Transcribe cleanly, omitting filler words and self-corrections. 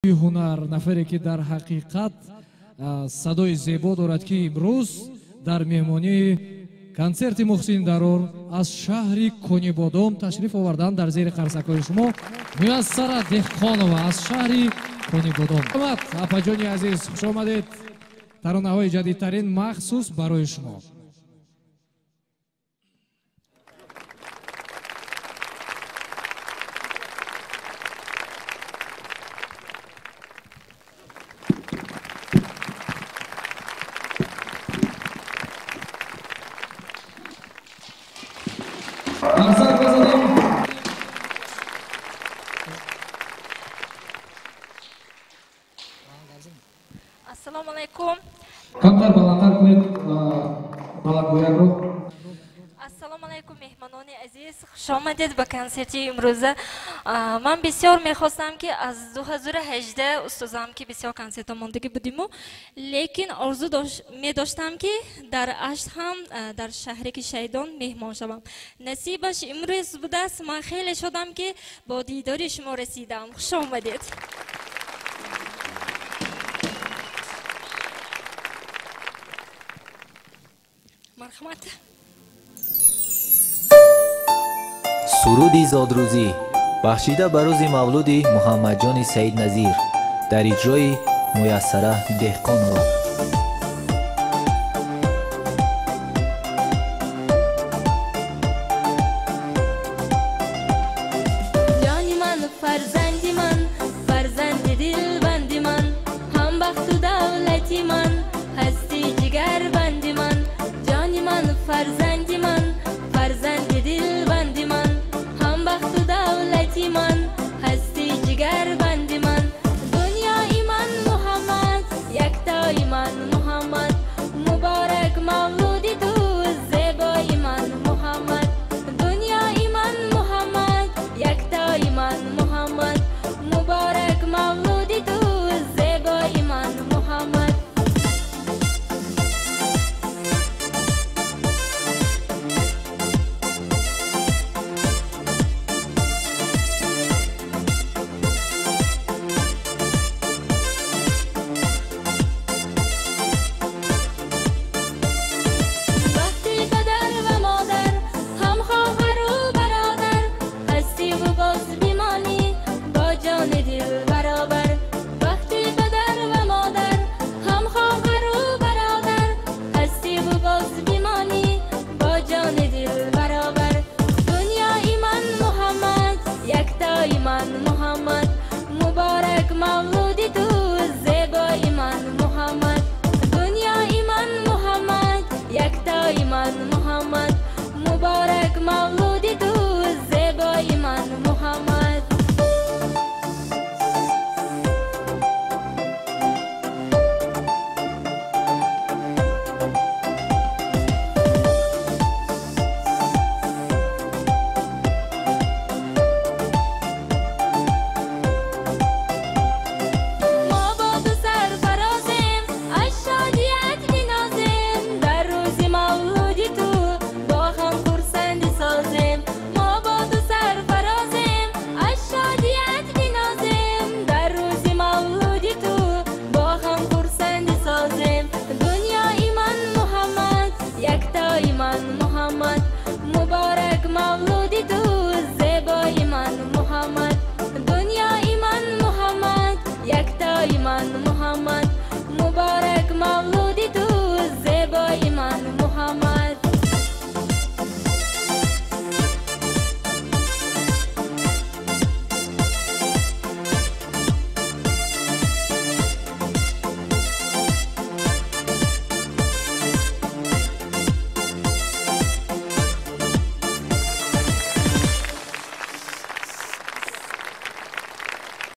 ҳунар нафаре ки дар ҳақиқат садои зебо дорад ки имрӯз дар меҳмонии консерти Муҳсин Дарор аз шаҳри Конибодом ташриф овардан дар зери қарсакҳои шумо Муяссара Деҳқонова аз шаҳри Конибодом. Апаҷони азиз, хуш омадед. таронаҳои ҷадидтарин махсус барои шумо. Assalomu alaykum. Kamtar balandtar qilib balandgo'yakro. Assalomu alaykum mehmononi aziz. Xush omaded ba konserti imroza. Man bisyor mekhwastam ki az 2018 ustozam ki bisyor konserta mondagi budimu. Lekin orzu me doshtam ki dar Asht ham dar shahri ki Shaydon mehmon shavam. Nasibash imroz budas. Man kheli shodam ki ba didori shuma rasidam. Xush omaded. مرحمت. سرودی زادروزی بخشیده بر روز مولود محمد جان سید نظیر در اجرای میسره دهقانова. جانی من فرزندی من فرزند دلبندی من هم بخت و دولتی من هستی جگر بندی من فرزندی من فرزند دلبندی من هم بخت و دولتی من هستی جگر بندی من دنیای من محمد یکتای من محمد مبارک مولودی تو زیبای من محمد دنیای من محمد یکتای من محمد مبارک مولودی تو زیبای من محمد مبارک مولودی تو زیبای من محمد مبارک مولودی تو زیبای من محمد دنیای من محمد یکتای من محمد مبارک مولودی